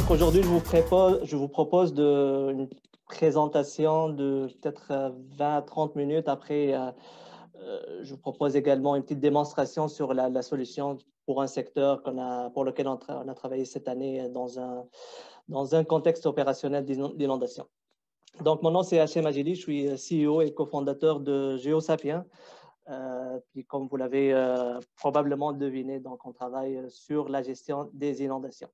Donc aujourd'hui, je vous propose une présentation de peut-être 20 à 30 minutes. Après, je vous propose également une petite démonstration sur la solution pour un secteur pour lequel on a travaillé cette année dans un contexte opérationnel d'inondation. Donc, mon nom, c'est Hachem Majidi, je suis CEO et cofondateur de GeoSapiens. Puis, comme vous l'avez probablement deviné, donc on travaille sur la gestion des inondations.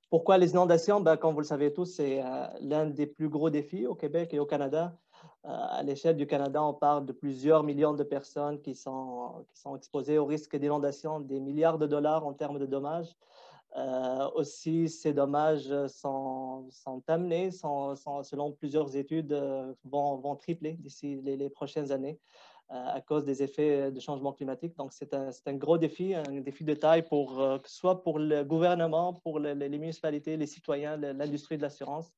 Pourquoi les inondations? Comme vous le savez tous, c'est l'un des plus gros défis au Québec et au Canada. À l'échelle du Canada, on parle de plusieurs millions de personnes qui sont exposées au risque d'inondation, des milliards de dollars en termes de dommages. Aussi, ces dommages sont amenés, selon plusieurs études, vont tripler d'ici les prochaines années à cause des effets de changement climatique. Donc, c'est un gros défi, un défi de taille que ce soit pour le gouvernement, pour les municipalités, les citoyens, l'industrie de l'assurance.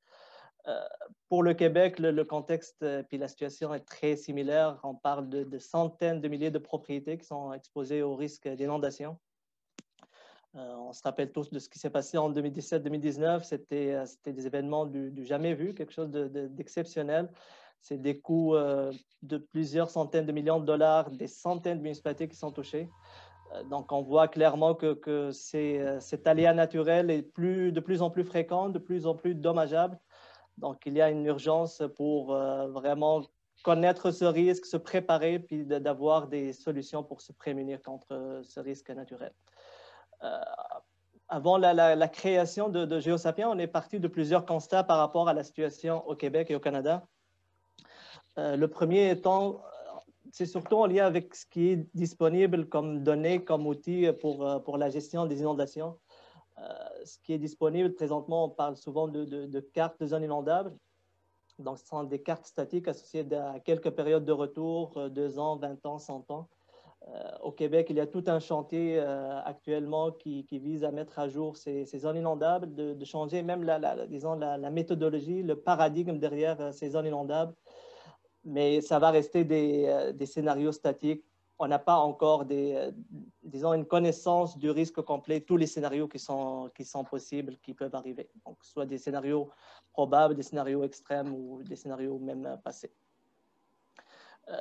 Pour le Québec, le contexte puis la situation est très similaire. On parle de centaines de milliers de propriétés qui sont exposées au risque d'inondation. On se rappelle tous de ce qui s'est passé en 2017-2019. C'était des événements du jamais vu, quelque chose d'exceptionnel. C'est des coûts de plusieurs centaines de millions de dollars, des centaines de municipalités qui sont touchées. Donc, on voit clairement que cet aléa naturel est de plus en plus fréquent, de plus en plus dommageable. Donc, il y a une urgence pour vraiment connaître ce risque, se préparer, puis d'avoir des solutions pour se prémunir contre ce risque naturel. Avant la création de GeoSapiens, on est parti de plusieurs constats par rapport à la situation au Québec et au Canada. Le premier étant, c'est surtout en lien avec ce qui est disponible comme données, comme outils pour la gestion des inondations. Ce qui est disponible présentement, on parle souvent de cartes de zones inondables. Donc, ce sont des cartes statiques associées à quelques périodes de retour, 2 ans, 20 ans, 100 ans. Au Québec, il y a tout un chantier actuellement qui vise à mettre à jour ces zones inondables, de changer même la méthodologie, le paradigme derrière ces zones inondables. Mais ça va rester des scénarios statiques. On n'a pas encore disons, une connaissance du risque complet, tous les scénarios qui sont possibles, qui peuvent arriver. Donc, soit des scénarios probables, des scénarios extrêmes ou des scénarios même passés.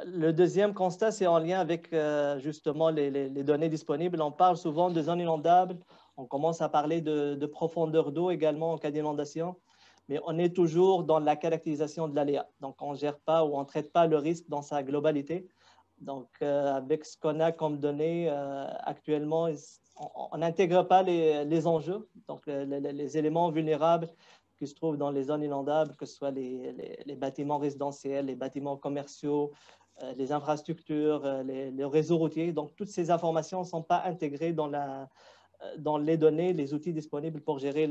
Le deuxième constat, c'est en lien avec justement les données disponibles. On parle souvent de zones inondables. On commence à parler de profondeur d'eau également en cas d'inondation. Mais on est toujours dans la caractérisation de l'aléa. Donc, on ne gère pas ou on ne traite pas le risque dans sa globalité. Donc, avec ce qu'on a comme données actuellement, on n'intègre pas les enjeux, donc les éléments vulnérables qui se trouvent dans les zones inondables, que ce soit les bâtiments résidentiels, les bâtiments commerciaux, les infrastructures, les réseaux routiers. Donc, toutes ces informations ne sont pas intégrées dans les données, les outils disponibles pour gérer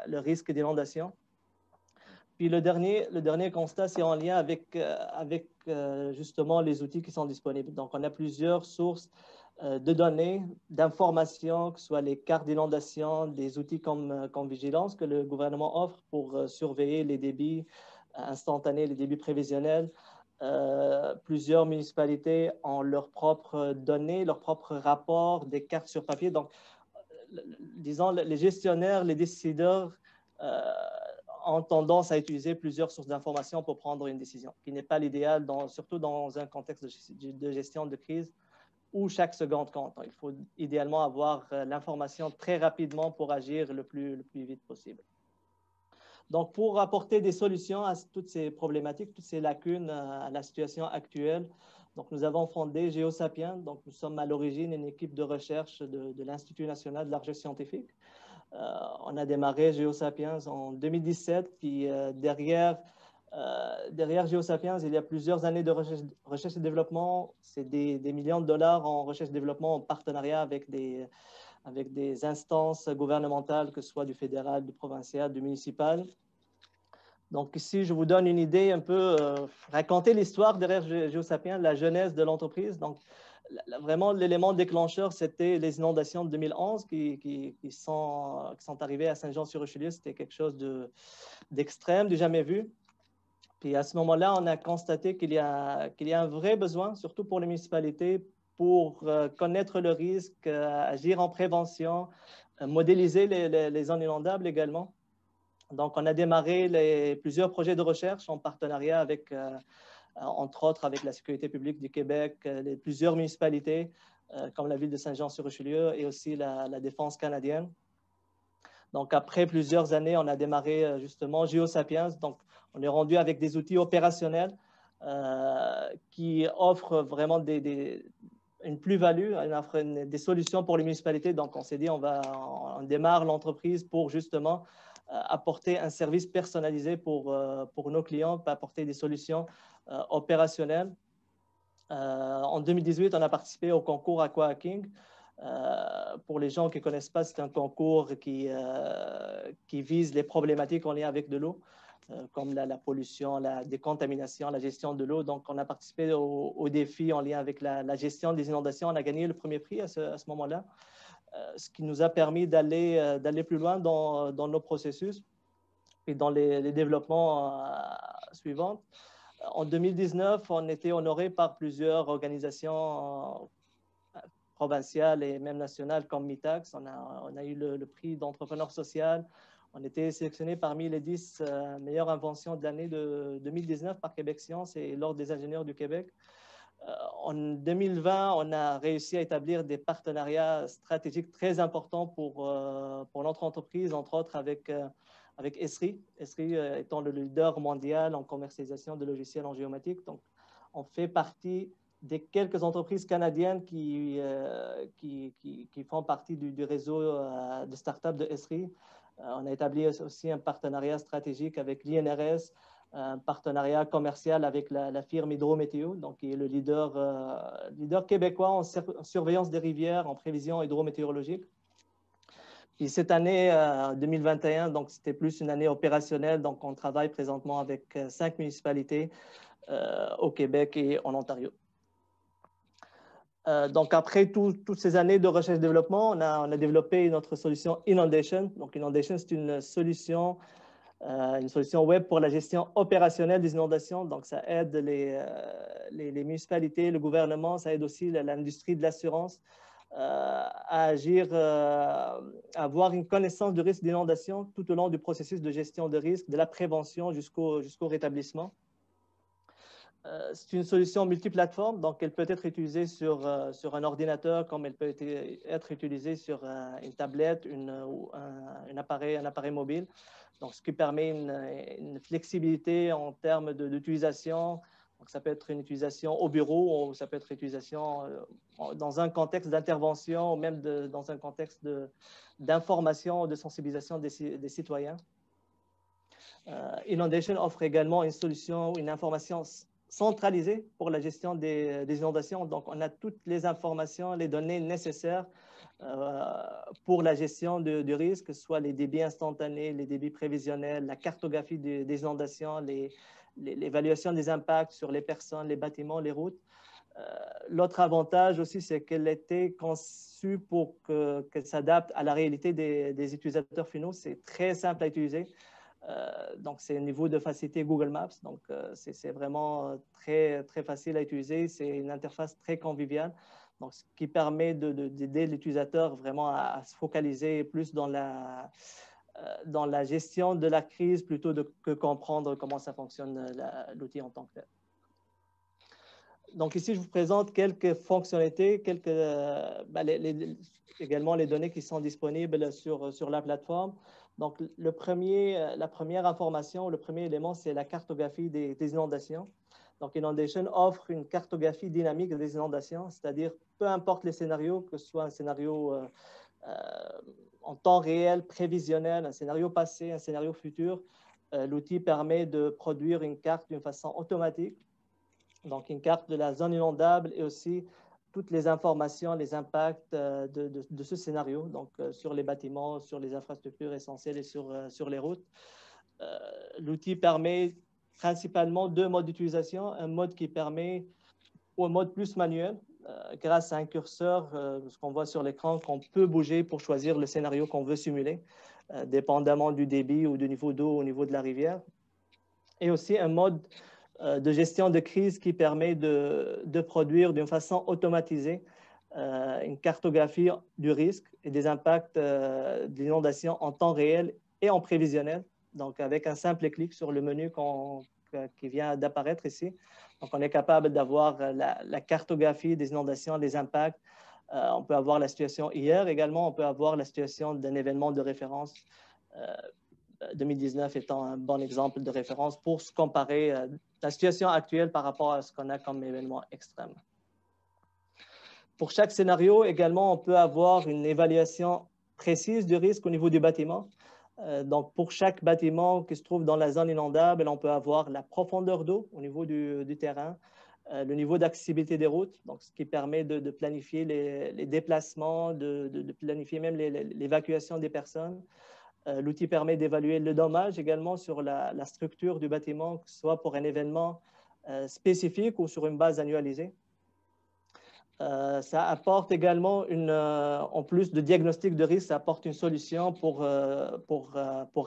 le risque d'inondation. Puis le dernier constat, c'est en lien avec justement les outils qui sont disponibles. Donc, on a plusieurs sources de données, d'informations, que ce soit les cartes d'inondation, des outils comme Vigilance que le gouvernement offre pour surveiller les débits instantanés, les débits prévisionnels. Plusieurs municipalités ont leurs propres données, leurs propres rapports, des cartes sur papier. Donc, disons, les gestionnaires, les décideurs ont tendance à utiliser plusieurs sources d'informations pour prendre une décision, qui n'est pas l'idéal, surtout dans un contexte de gestion de crise où chaque seconde compte. Il faut idéalement avoir l'information très rapidement pour agir le plus vite possible. Donc, pour apporter des solutions à toutes ces problématiques, toutes ces lacunes à la situation actuelle, donc nous avons fondé GeoSapiens. Donc, nous sommes à l'origine une équipe de recherche de l'Institut national de la recherche scientifique. On a démarré GeoSapiens en 2017, puis derrière GeoSapiens, il y a plusieurs années de recherche et développement. C'est des millions de dollars en recherche et développement en partenariat avec des instances gouvernementales, que ce soit du fédéral, du provincial, du municipal. Donc ici, je vous donne une idée un peu, raconter l'histoire derrière GeoSapiens, la genèse de l'entreprise. Donc, vraiment, l'élément déclencheur, c'était les inondations de 2011 qui sont arrivées à Saint-Jean-sur-Richelieu. C'était quelque chose d'extrême, du jamais vu. Puis à ce moment-là, on a constaté qu'il y a un vrai besoin, surtout pour les municipalités, pour connaître le risque, agir en prévention, modéliser les zones inondables également. Donc, on a démarré plusieurs projets de recherche en partenariat avec, entre autres, avec la sécurité publique du Québec, plusieurs municipalités, comme la ville de Saint-Jean-sur-Richelieu et aussi la défense canadienne. Donc, après plusieurs années, on a démarré justement GeoSapiens. Donc, on est rendu avec des outils opérationnels qui offrent vraiment une plus-value, des solutions pour les municipalités. Donc, on s'est dit, on démarre l'entreprise pour justement apporter un service personnalisé pour nos clients, apporter des solutions opérationnelles. En 2018, on a participé au concours Aquahacking. Pour les gens qui ne connaissent pas, c'est un concours qui vise les problématiques en lien avec de l'eau, comme la pollution, la décontamination, la gestion de l'eau. Donc, on a participé au défi en lien avec la gestion des inondations. On a gagné le premier prix à ce moment-là, ce qui nous a permis d'aller plus loin dans nos processus et dans les développements suivants. En 2019, on était honoré par plusieurs organisations provinciales et même nationales comme MITAX. On a eu le prix d'entrepreneur social. On était sélectionné parmi les 10 meilleures inventions de l'année de 2019 par Québec Science et l'Ordre des ingénieurs du Québec. En 2020, on a réussi à établir des partenariats stratégiques très importants pour notre entreprise, entre autres avec Esri. Esri étant le leader mondial en commercialisation de logiciels en géomatique. Donc, on fait partie des quelques entreprises canadiennes qui font partie du réseau de start-up de Esri. On a établi aussi un partenariat stratégique avec l'INRS, un partenariat commercial avec la firme Hydrométéo, donc qui est le leader québécois en surveillance des rivières, en prévision hydrométéorologique. Et cette année 2021, donc c'était plus une année opérationnelle, donc on travaille présentement avec 5 municipalités au Québec et en Ontario. Donc après toutes ces années de recherche et développement, on a développé notre solution Inondation. Donc Inondation, c'est une solution web pour la gestion opérationnelle des inondations. Donc, ça aide les municipalités, le gouvernement, ça aide aussi l'industrie de l'assurance à agir, à avoir une connaissance du risque d'inondation tout au long du processus de gestion de risque, de la prévention jusqu'au rétablissement. C'est une solution multiplateforme, donc elle peut être utilisée sur un ordinateur comme elle peut être utilisée sur une tablette, un appareil mobile. Donc, ce qui permet une flexibilité en termes d'utilisation. Donc, ça peut être une utilisation au bureau ou ça peut être une utilisation dans un contexte d'intervention ou même dans un contexte d'information, de sensibilisation des citoyens. Inondation offre également une solution, une information centralisée pour la gestion des inondations. Donc, on a toutes les informations, les données nécessaires pour la gestion du risque, que ce soit les débits instantanés, les débits prévisionnels, la cartographie des inondations, l'évaluation des impacts sur les personnes, les bâtiments, les routes. L'autre avantage aussi, c'est qu'elle a été conçue pour qu'elle s'adapte à la réalité des utilisateurs finaux. C'est très simple à utiliser. Donc, c'est au niveau de facilité Google Maps. Donc, c'est vraiment très, très facile à utiliser. C'est une interface très conviviale. Donc, ce qui permet d'aider l'utilisateur vraiment à se focaliser plus dans la gestion de la crise plutôt que comprendre comment ça fonctionne l'outil en tant que tel. Donc, ici, je vous présente quelques fonctionnalités, également les données qui sont disponibles sur la plateforme. Donc, la première information, le premier élément, c'est la cartographie des inondations. Donc, Inondation offre une cartographie dynamique des inondations, c'est-à-dire peu importe les scénarios, que ce soit un scénario en temps réel, prévisionnel, un scénario passé, un scénario futur, l'outil permet de produire une carte d'une façon automatique. Donc, une carte de la zone inondable et aussi toutes les informations, les impacts de ce scénario, donc sur les bâtiments, sur les infrastructures essentielles et sur les routes. L'outil permet principalement 2 modes d'utilisation. Un mode qui permet au mode plus manuel, grâce à un curseur, ce qu'on voit sur l'écran, qu'on peut bouger pour choisir le scénario qu'on veut simuler, dépendamment du débit ou du niveau d'eau au niveau de la rivière. Et aussi un mode de gestion de crise qui permet de produire d'une façon automatisée une cartographie du risque et des impacts de l'inondation en temps réel et en prévisionnel. Donc, avec un simple clic sur le menu qui vient d'apparaître ici. Donc, on est capable d'avoir la cartographie des inondations, les impacts. On peut avoir la situation hier également. On peut avoir la situation d'un événement de référence. 2019 étant un bon exemple de référence pour se comparer la situation actuelle par rapport à ce qu'on a comme événement extrême. Pour chaque scénario, également, on peut avoir une évaluation précise du risque au niveau du bâtiment. Donc, pour chaque bâtiment qui se trouve dans la zone inondable, on peut avoir la profondeur d'eau au niveau du terrain, le niveau d'accessibilité des routes, donc ce qui permet de planifier les déplacements, de planifier même l'évacuation des personnes. L'outil permet d'évaluer le dommage également sur la structure du bâtiment, que ce soit pour un événement spécifique ou sur une base annualisée. Ça apporte également, en plus de diagnostic de risque, ça apporte une solution pour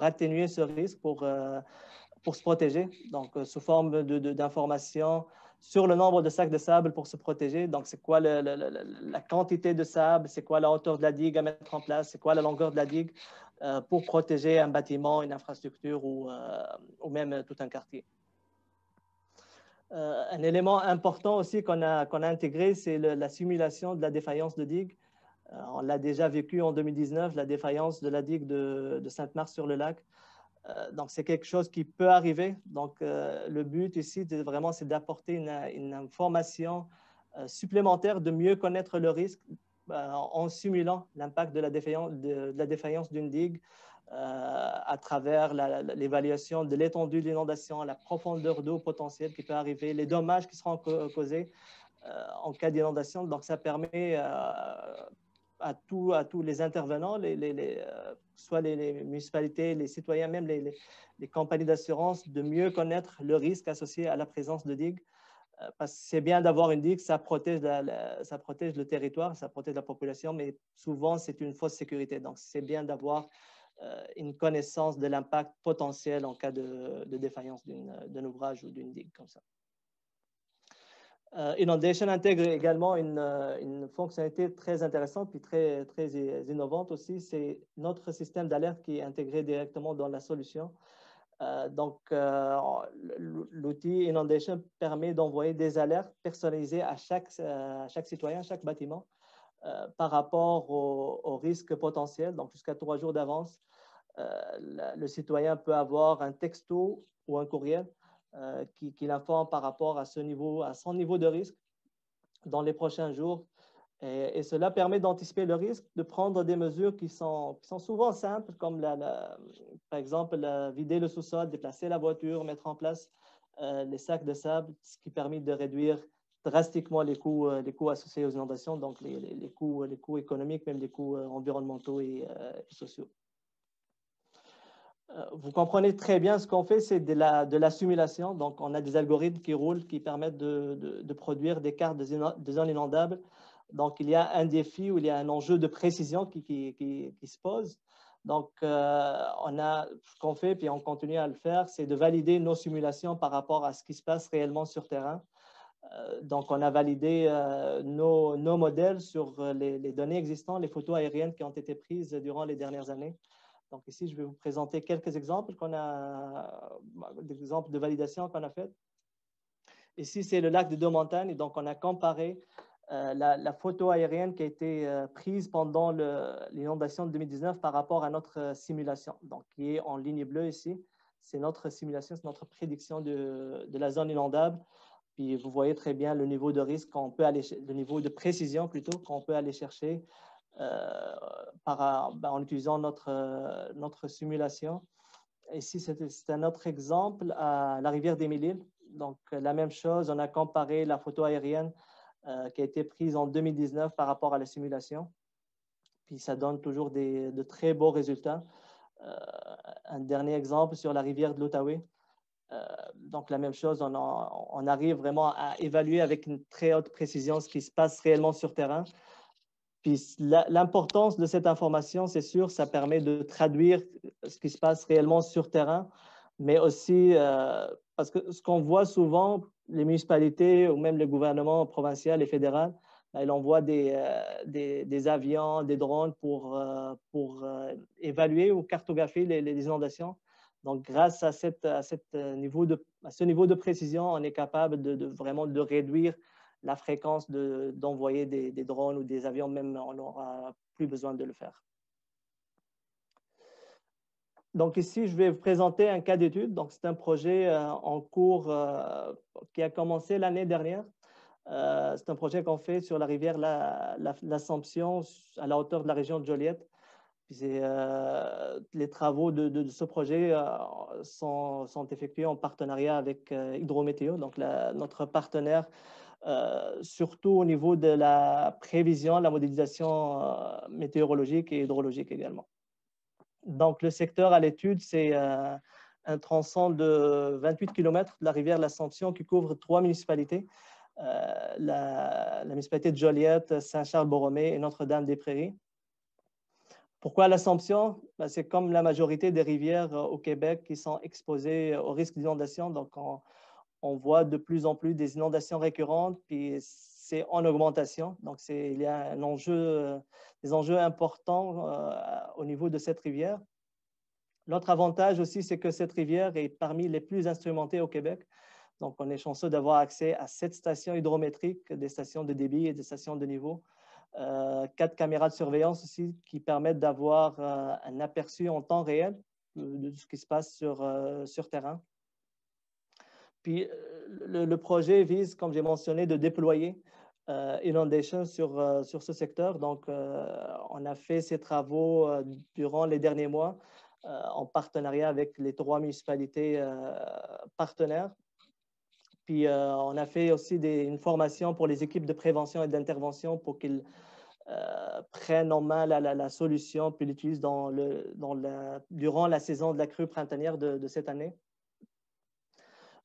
atténuer ce risque, pour se protéger, donc sous forme d'informations sur le nombre de sacs de sable pour se protéger. Donc, c'est quoi la quantité de sable, c'est quoi la hauteur de la digue à mettre en place, c'est quoi la longueur de la digue pour protéger un bâtiment, une infrastructure ou même tout un quartier. Un élément important aussi qu'on a intégré, c'est la simulation de la défaillance de digue. On l'a déjà vécu en 2019, la défaillance de la digue de Sainte-Marthe-sur-le-Lac. Donc, c'est quelque chose qui peut arriver. Donc, le but ici, vraiment, c'est d'apporter une information supplémentaire, de mieux connaître le risque en simulant l'impact de la défaillance d'une digue à travers l'évaluation de l'étendue de l'inondation, la profondeur d'eau potentielle qui peut arriver, les dommages qui seront causés en cas d'inondation. Donc, ça permet à tous les intervenants, soit les municipalités, les citoyens, même les compagnies d'assurance, de mieux connaître le risque associé à la présence de digues. Parce que c'est bien d'avoir une digue, ça protège le territoire, ça protège la population, mais souvent, c'est une fausse sécurité. Donc, c'est bien d'avoir une connaissance de l'impact potentiel en cas de défaillance d'un ouvrage ou d'une digue comme ça. Inondation intègre également une fonctionnalité très intéressante et très innovante aussi. C'est notre système d'alerte qui est intégré directement dans la solution. L'outil Inondation permet d'envoyer des alertes personnalisées à chaque citoyen, à chaque bâtiment par rapport au risque potentiel, donc jusqu'à 3 jours d'avance. Le citoyen peut avoir un texto ou un courriel qui l'informe par rapport à son niveau de risque dans les prochains jours. Et cela permet d'anticiper le risque, de prendre des mesures qui sont souvent simples, comme par exemple vider le sous-sol, déplacer la voiture, mettre en place les sacs de sable, ce qui permet de réduire drastiquement les coûts associés aux inondations, donc les coûts économiques, même les coûts environnementaux et sociaux. Vous comprenez très bien ce qu'on fait, c'est de la simulation. Donc, on a des algorithmes qui roulent, qui permettent de produire des cartes de zones inondables. Donc, il y a un défi ou il y a un enjeu de précision qui se pose. Donc, ce qu'on fait, puis on continue à le faire, c'est de valider nos simulations par rapport à ce qui se passe réellement sur terrain. Donc, on a validé nos modèles sur les données existantes, les photos aériennes qui ont été prises durant les dernières années. Donc ici, je vais vous présenter quelques exemples d'exemples de validation qu'on a fait. Ici, c'est le lac de Deux-Montagnes. Donc, on a comparé la photo aérienne qui a été prise pendant l'inondation de 2019 par rapport à notre simulation, donc qui est en ligne bleue ici. C'est notre simulation, c'est notre prédiction de la zone inondable. Puis vous voyez très bien le niveau de risque le niveau de précision plutôt qu'on peut aller chercher en utilisant notre simulation. Ici, c'est un autre exemple à la rivière des Mille-Îles. Donc, la même chose, on a comparé la photo aérienne qui a été prise en 2019 par rapport à la simulation. Puis, ça donne toujours de très beaux résultats. Un dernier exemple sur la rivière de l'Outaouais. Donc, la même chose, on arrive vraiment à évaluer avec une très haute précision ce qui se passe réellement sur terrain. Puis l'importance de cette information, c'est sûr, ça permet de traduire ce qui se passe réellement sur terrain, mais aussi parce que ce qu'on voit souvent, les municipalités ou même le gouvernement provincial et fédéral, il envoie des avions, des drones pour évaluer ou cartographier les inondations. Donc, grâce à ce niveau de précision, on est capable vraiment de réduire la fréquence d'envoyer des drones ou des avions, même on n'aura plus besoin de le faire. Donc ici, je vais vous présenter un cas d'étude. Donc c'est un projet en cours qui a commencé l'année dernière. C'est un projet qu'on fait sur la rivière l'Assomption à la hauteur de la région de Joliette. Les travaux de ce projet sont effectués en partenariat avec Hydrométéo, donc notre partenaire, surtout au niveau de la prévision, la modélisation météorologique et hydrologique également. Donc, le secteur à l'étude, c'est un tronçon de 28 km de la rivière l'Assomption qui couvre 3 municipalités, la municipalité de Joliette, Saint-Charles-Borromée et Notre-Dame-des-Prairies. Pourquoi l'Assomption? C'est comme la majorité des rivières au Québec qui sont exposées au risque d'inondation. Donc, on voit de plus en plus des inondations récurrentes, puis c'est en augmentation. Donc, il y a des enjeux importants au niveau de cette rivière. L'autre avantage aussi, c'est que cette rivière est parmi les plus instrumentées au Québec. Donc, on est chanceux d'avoir accès à 7 stations hydrométriques, des stations de débit et des stations de niveau. 4 caméras de surveillance aussi qui permettent d'avoir un aperçu en temps réel de ce qui se passe sur terrain. Puis, le projet vise, comme j'ai mentionné, de déployer Inundation sur ce secteur. Donc, on a fait ces travaux durant les derniers mois en partenariat avec les 3 municipalités partenaires. Puis, on a fait aussi une formation pour les équipes de prévention et d'intervention pour qu'ils prennent en main la solution puis l'utilisent durant la saison de la crue printanière de cette année.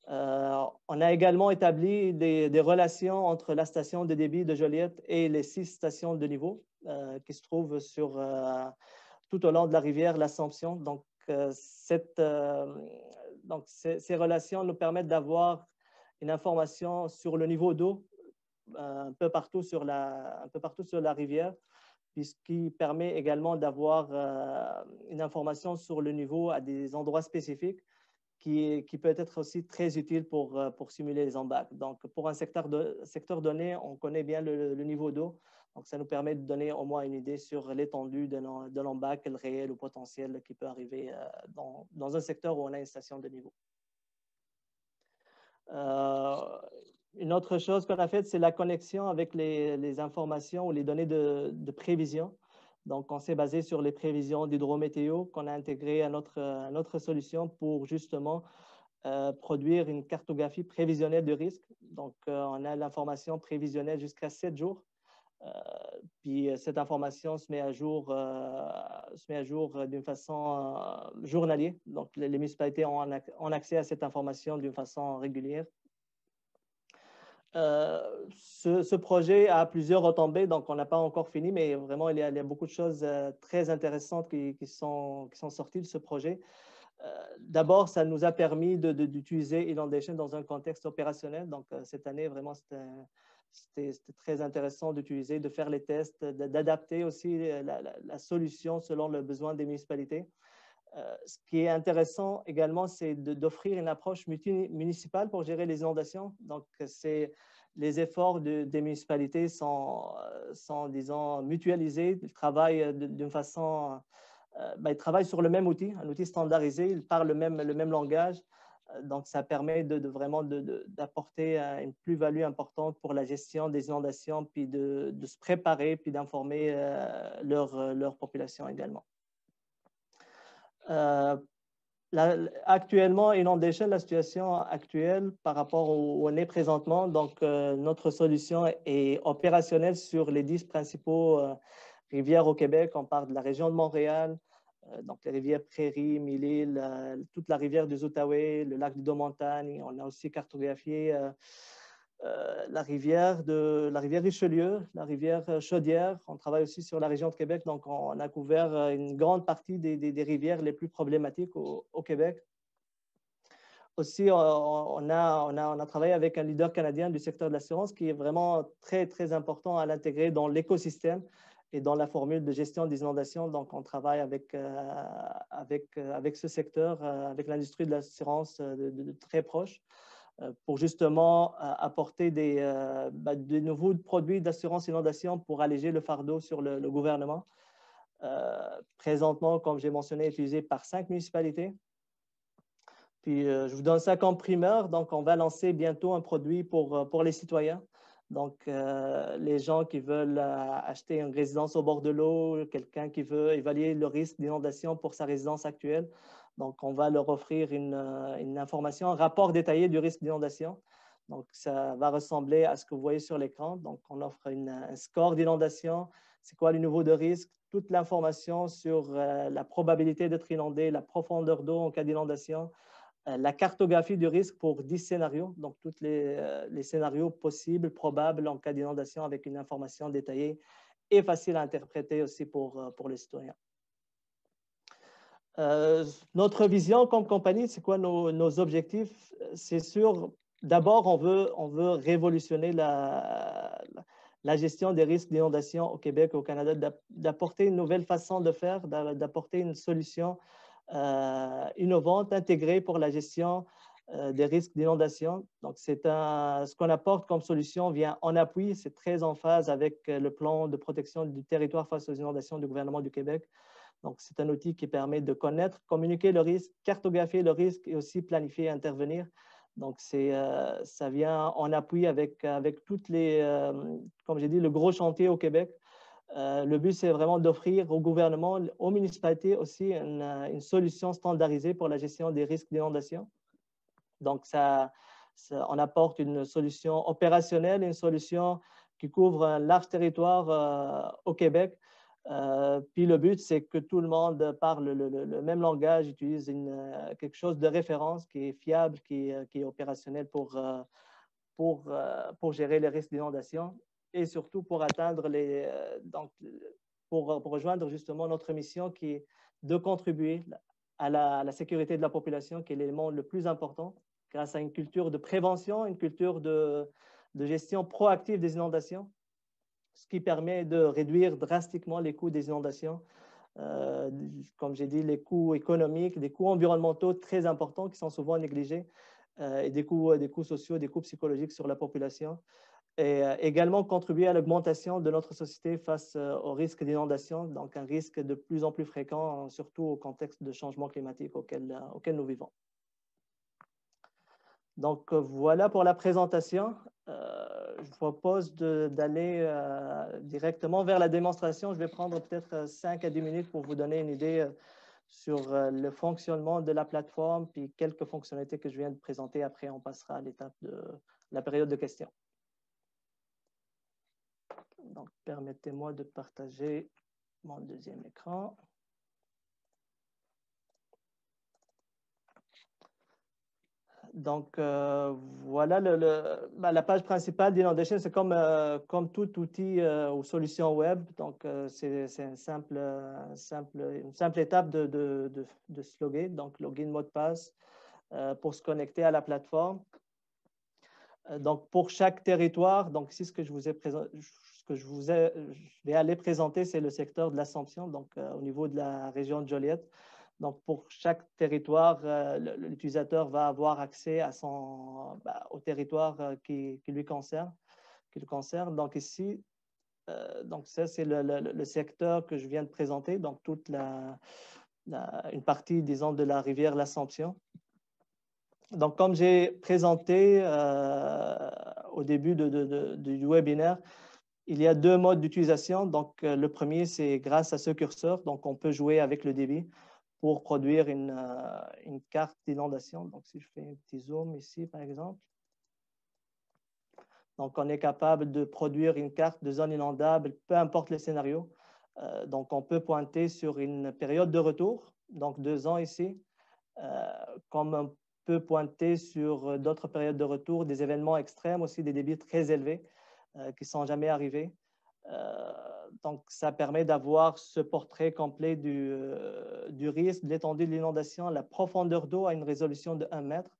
On a également établi des relations entre la station de débit de Joliette et les 6 stations de niveau qui se trouvent tout au long de la rivière l'Assomption. Donc, ces relations nous permettent d'avoir une information sur le niveau d'eau un peu partout sur la rivière, puis ce qui permet également d'avoir une information sur le niveau à des endroits spécifiques qui peut être aussi très utile pour simuler les embâcles. Donc, pour un secteur donné, on connaît bien le niveau d'eau. Donc, ça nous permet de donner au moins une idée sur l'étendue de l'embâcle réel ou potentiel qui peut arriver dans un secteur où on a une station de niveau. Une autre chose qu'on a faite, c'est la connexion avec les informations ou les données de prévision. Donc, on s'est basé sur les prévisions d'hydrométéo qu'on a intégrées à notre solution pour justement produire une cartographie prévisionnelle de risque. Donc, on a l'information prévisionnelle jusqu'à 7 jours. Puis, cette information se met à jour d'une façon journalière. Donc, les municipalités ont accès à cette information d'une façon régulière. Ce projet a plusieurs retombées, donc on n'a pas encore fini, mais vraiment, il y a beaucoup de choses très intéressantes qui sont sorties de ce projet. D'abord, ça nous a permis d'utiliser Inundation dans un contexte opérationnel. Donc, cette année, vraiment, c'était très intéressant de faire les tests, d'adapter aussi la solution selon le besoin des municipalités. Ce qui est intéressant également, c'est d'offrir une approche municipale pour gérer les inondations. Donc, les efforts des municipalités sont, disons, mutualisés. Ils travaillent d'une façon, ils travaillent sur le même outil, un outil standardisé. Ils parlent le même langage. Donc, ça permet vraiment d'apporter une plus-value importante pour la gestion des inondations, puis de se préparer, puis d'informer leur population également. Actuellement, Inundation, la situation actuelle par rapport où on est présentement, donc notre solution est opérationnelle sur les 10 principaux rivières au Québec. On parle de la région de Montréal, donc les rivières Prairie, Mille-Îles, toute la rivière des Outaouais, le lac de Dos-Montagnes. On a aussi cartographié la rivière Richelieu, la rivière Chaudière. On travaille aussi sur la région de Québec, donc on a couvert une grande partie des rivières les plus problématiques au Québec. aussi, on a travaillé avec un leader canadien du secteur de l'assurance qui est vraiment très, très important à l'intégrer dans l'écosystème et dans la formule de gestion des inondations. Donc, on travaille avec ce secteur, avec l'industrie de l'assurance de très proche pour justement apporter des nouveaux produits d'assurance inondation pour alléger le fardeau sur le gouvernement. Présentement, comme j'ai mentionné, utilisé par 5 municipalités. Puis, je vous donne ça comme primeur. Donc, on va lancer bientôt un produit pour les citoyens. Donc, les gens qui veulent acheter une résidence au bord de l'eau, quelqu'un qui veut évaluer le risque d'inondation pour sa résidence actuelle. Donc, on va leur offrir une information, un rapport détaillé du risque d'inondation. Donc, ça va ressembler à ce que vous voyez sur l'écran. Donc, on offre un score d'inondation. C'est quoi le niveau de risque? Toute l'information sur la probabilité d'être inondé, la profondeur d'eau en cas d'inondation, la cartographie du risque pour 10 scénarios, donc tous les scénarios possibles, probables en cas d'inondation avec une information détaillée et facile à interpréter aussi pour les citoyens. Notre vision comme compagnie, c'est quoi nos objectifs? C'est sûr, d'abord, on veut révolutionner la gestion des risques d'inondation au Québec et au Canada, d'apporter une nouvelle façon de faire, d'apporter une solution innovante, intégrée pour la gestion des risques d'inondation. Donc, ce qu'on apporte comme solution vient en appui, c'est très en phase avec le plan de protection du territoire face aux inondations du gouvernement du Québec. Donc, c'est un outil qui permet de connaître, communiquer le risque, cartographier le risque et aussi planifier et intervenir. Donc, ça vient en appui avec toutes comme j'ai dit, le gros chantier au Québec. Le but, c'est vraiment d'offrir au gouvernement, aux municipalités aussi une solution standardisée pour la gestion des risques d'inondation. Donc, on apporte une solution opérationnelle, une solution qui couvre un large territoire au Québec. Puis le but, c'est que tout le monde parle le même langage, utilise quelque chose de référence qui est fiable, qui est opérationnel pour gérer les risques d'inondation et surtout pour atteindre pour rejoindre justement notre mission qui est de contribuer à la sécurité de la population, qui est l'élément le plus important, grâce à une culture de prévention, une culture de gestion proactive des inondations, ce qui permet de réduire drastiquement les coûts des inondations. Comme j'ai dit, les coûts économiques, des coûts environnementaux très importants qui sont souvent négligés et des coûts sociaux, des coûts psychologiques sur la population. Et également contribuer à l'augmentation de notre société face au risque d'inondation, donc un risque de plus en plus fréquent, surtout au contexte de changement climatique auquel nous vivons. Donc, voilà pour la présentation. Je vous propose d'aller directement vers la démonstration. Je vais prendre peut-être 5 à 10 minutes pour vous donner une idée sur le fonctionnement de la plateforme, puis quelques fonctionnalités que je viens de présenter. Après, on passera à l'étape de la période de questions. Donc, permettez-moi de partager mon deuxième écran. Donc, voilà la page principale d'Inondation. C'est comme tout outil ou solution web. Donc, c'est une simple étape de se loguer. Donc, login, mot de passe pour se connecter à la plateforme. Donc, pour chaque territoire, donc ici, ce que je vais aller présenter, c'est le secteur de l'Assomption, donc au niveau de la région de Joliette. Donc, pour chaque territoire, l'utilisateur va avoir accès au territoire qui le concerne. Donc, ici, donc ça, c'est le secteur que je viens de présenter, donc toute une partie, disons, de la rivière l'Assomption. Donc, comme j'ai présenté au début du webinaire, il y a deux modes d'utilisation. Donc, le premier, c'est grâce à ce curseur. Donc, on peut jouer avec le débit pour produire une carte d'inondation. Donc, si je fais un petit zoom ici, par exemple. Donc, on est capable de produire une carte de zone inondable, peu importe le scénario. Donc, on peut pointer sur une période de retour, donc 2 ans ici, comme on peut pointer sur d'autres périodes de retour, des événements extrêmes, aussi des débits très élevés qui ne sont jamais arrivés. Donc, ça permet d'avoir ce portrait complet du risque, de l'étendue de l'inondation, la profondeur d'eau à une résolution de 1 mètre.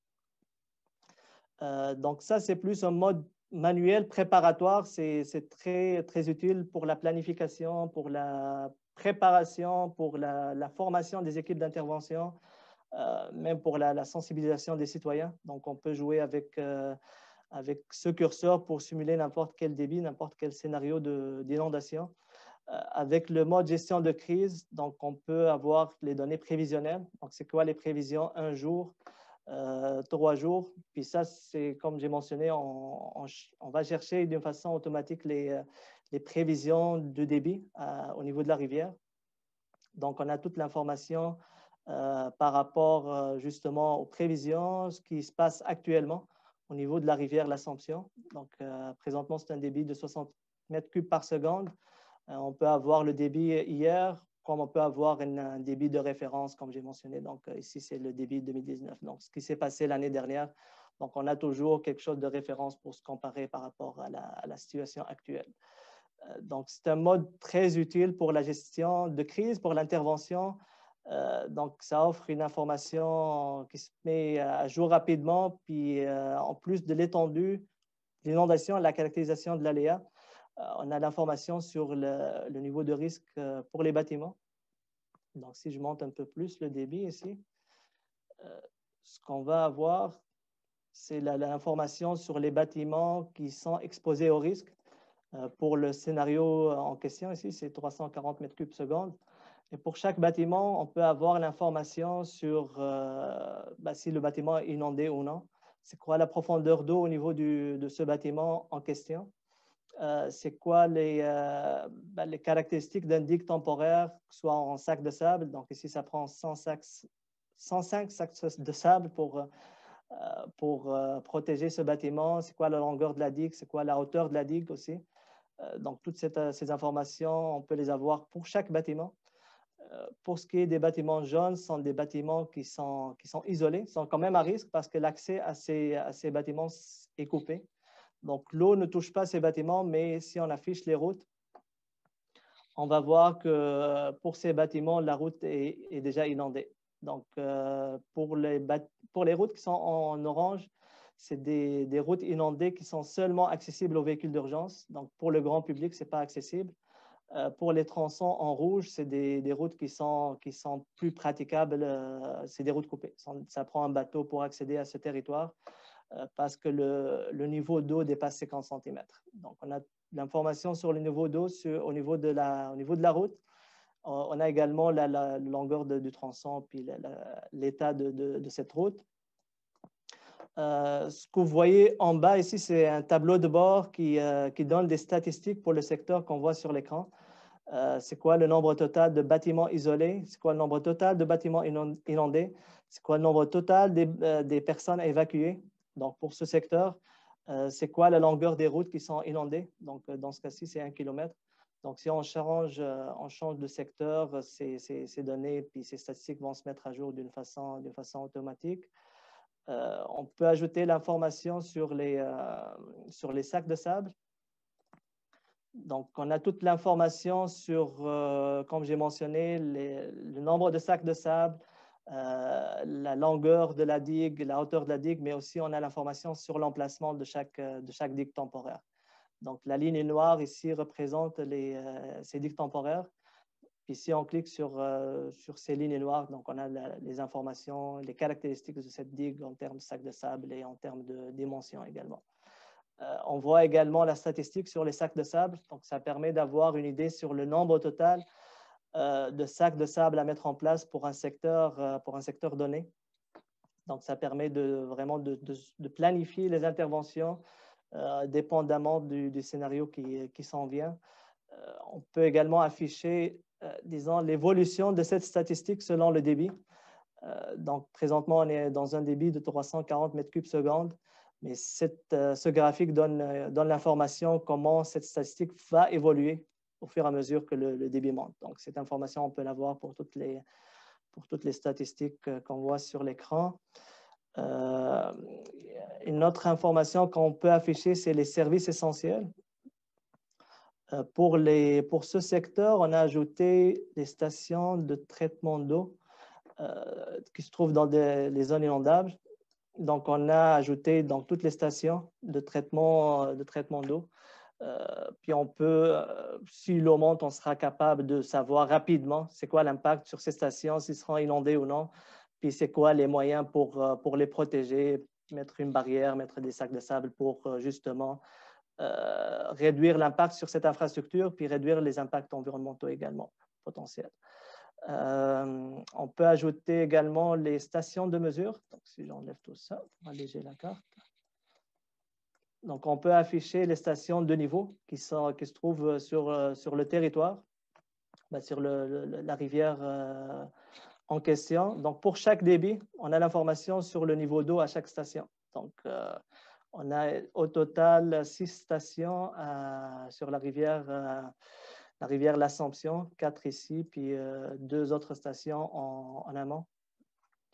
Donc ça, c'est plus un mode manuel préparatoire. C'est très, très utile pour la planification, pour la préparation, pour la formation des équipes d'intervention, même pour la sensibilisation des citoyens. Donc, on peut jouer avec ce curseur pour simuler n'importe quel débit, n'importe quel scénario d'inondation. Avec le mode gestion de crise, donc on peut avoir les données prévisionnelles. Donc, c'est quoi les prévisions un jour, 3 jours? Puis ça, c'est comme j'ai mentionné, on va chercher d'une façon automatique les prévisions de débit au niveau de la rivière. Donc, on a toute l'information par rapport justement aux prévisions, ce qui se passe actuellement au niveau de la rivière l'Assomption. Donc, présentement, c'est un débit de 60 mètres cubes par seconde. On peut avoir le débit hier, comme on peut avoir un débit de référence, comme j'ai mentionné. Donc, ici, c'est le débit 2019. Donc, ce qui s'est passé l'année dernière. Donc, on a toujours quelque chose de référence pour se comparer par rapport à la situation actuelle. Donc, c'est un mode très utile pour la gestion de crise, pour l'intervention. Donc, ça offre une information qui se met à jour rapidement. Puis, en plus de l'étendue, l'inondation, la caractérisation de l'aléa, on a l'information sur le niveau de risque pour les bâtiments. Donc, si je monte un peu plus le débit ici, ce qu'on va avoir, c'est l'information sur les bâtiments qui sont exposés au risque. Pour le scénario en question ici, c'est 340 mètres cubes seconde. Et pour chaque bâtiment, on peut avoir l'information sur si le bâtiment est inondé ou non. C'est quoi la profondeur d'eau au niveau de ce bâtiment en question? C'est quoi les caractéristiques d'un digue temporaire, soit en sac de sable. Donc ici, ça prend 105 sacs de sable pour protéger ce bâtiment. C'est quoi la longueur de la digue? C'est quoi la hauteur de la digue aussi? Donc, toutes ces informations, on peut les avoir pour chaque bâtiment. Pour ce qui est des bâtiments jaunes, ce sont des bâtiments qui sont isolés, sont quand même à risque parce que l'accès à ces bâtiments est coupé. Donc, l'eau ne touche pas ces bâtiments, mais si on affiche les routes, on va voir que pour ces bâtiments, la route est déjà inondée. Donc, pour les routes qui sont en orange, c'est des routes inondées qui sont seulement accessibles aux véhicules d'urgence. Donc, pour le grand public, ce n'est pas accessible. Pour les tronçons en rouge, c'est des routes qui sont plus praticables. C'est des routes coupées. Ça prend un bateau pour accéder à ce territoire parce que le niveau d'eau dépasse 50 cm. Donc, on a l'information sur le niveau d'eau au niveau de la route. On a également la longueur du tronçon puis l'état de cette route. Ce que vous voyez en bas ici, c'est un tableau de bord qui donne des statistiques pour le secteur qu'on voit sur l'écran. C'est quoi le nombre total de bâtiments isolés? C'est quoi le nombre total de bâtiments inondés? C'est quoi le nombre total des personnes évacuées? Donc, pour ce secteur, c'est quoi la longueur des routes qui sont inondées? Donc, dans ce cas-ci, c'est 1 km. Donc, si on change de secteur, ces données puis ces statistiques vont se mettre à jour d'une façon automatique. On peut ajouter l'information sur les sacs de sable. Donc, on a toute l'information sur, comme j'ai mentionné, le nombre de sacs de sable, la longueur de la digue, la hauteur de la digue, mais aussi on a l'information sur l'emplacement de chaque digue temporaire. Donc, la ligne noire ici représente ces digues temporaires. Puis si on clique sur ces lignes noires, donc on a les informations, les caractéristiques de cette digue en termes de sacs de sable et en termes de dimension également. On voit également la statistique sur les sacs de sable. Donc, ça permet d'avoir une idée sur le nombre total de sacs de sable à mettre en place pour un secteur donné. Donc, ça permet vraiment de planifier les interventions dépendamment du scénario qui s'en vient. On peut également afficher, disons, l'évolution de cette statistique selon le débit. Donc, présentement, on est dans un débit de 340 mètres cubes seconde. Mais ce graphique donne l'information comment cette statistique va évoluer au fur et à mesure que le débit monte. Donc, cette information, on peut l'avoir pour toutes les statistiques qu'on voit sur l'écran. Une autre information qu'on peut afficher, c'est les services essentiels. Pour ce secteur, on a ajouté des stations de traitement d'eau qui se trouvent dans les zones inondables. Donc, on a ajouté dans toutes les stations de traitement d'eau. Puis on peut, si l'eau monte, on sera capable de savoir rapidement c'est quoi l'impact sur ces stations, s'ils seront inondés ou non, puis c'est quoi les moyens pour les protéger, mettre une barrière, mettre des sacs de sable pour justement réduire l'impact sur cette infrastructure, puis réduire les impacts environnementaux également potentiels. On peut ajouter également les stations de mesure. Donc, si j'enlève tout ça pour alléger la carte. Donc, on peut afficher les stations de niveau qui se trouvent sur le territoire, sur la rivière en question. Donc, pour chaque débit, on a l'information sur le niveau d'eau à chaque station. Donc, on a au total 6 stations sur la rivière l'Assomption, 4 ici, puis 2 autres stations en amont.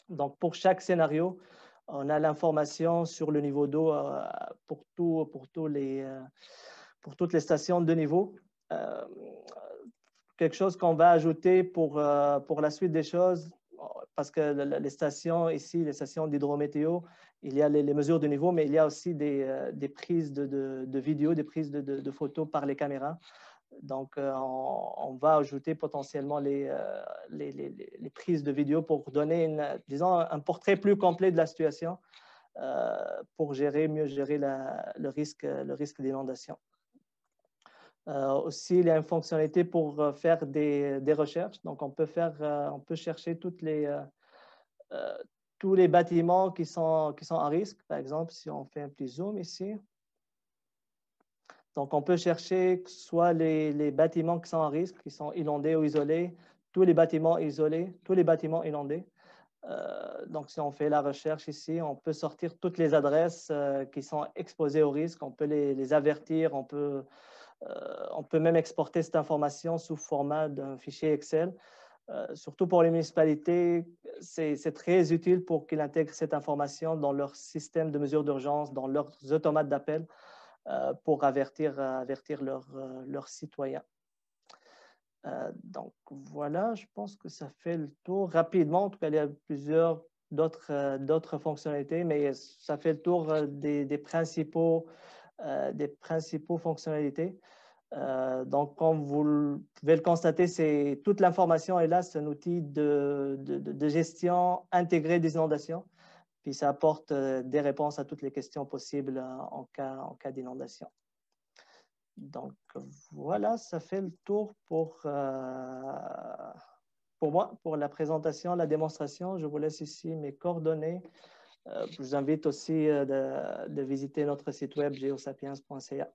Donc, pour chaque scénario, on a l'information sur le niveau d'eau pour toutes les stations de niveau. Quelque chose qu'on va ajouter pour la suite des choses, parce que les stations ici, les stations d'hydrométéo, il y a les mesures de niveau, mais il y a aussi des prises de vidéos, des prises de photos par les caméras. Donc, on va ajouter potentiellement les prises de vidéo pour donner, disons, un portrait plus complet de la situation pour mieux gérer le risque d'inondation. Aussi, il y a une fonctionnalité pour faire des recherches. Donc, on peut chercher tous les bâtiments qui sont à risque. Par exemple, si on fait un petit zoom ici. Donc, on peut chercher soit les bâtiments qui sont à risque, qui sont inondés ou isolés, tous les bâtiments isolés, tous les bâtiments inondés. Donc, si on fait la recherche ici, on peut sortir toutes les adresses qui sont exposées au risque. On peut les avertir, on peut même exporter cette information sous format d'un fichier Excel. Surtout pour les municipalités, c'est très utile pour qu'ils intègrent cette information dans leur système de mesure d'urgence, dans leurs automates d'appel pour avertir leurs citoyens. Donc voilà, je pense que ça fait le tour rapidement. En tout cas, il y a plusieurs d'autres fonctionnalités, mais ça fait le tour des principaux fonctionnalités. Donc, comme vous pouvez le constater, toute l'information est là. C'est un outil de gestion intégrée des inondations. Puis ça apporte des réponses à toutes les questions possibles en cas d'inondation. Donc, voilà, ça fait le tour pour moi, pour la présentation, la démonstration. Je vous laisse ici mes coordonnées. Je vous invite aussi de visiter notre site web geosapiens.ca.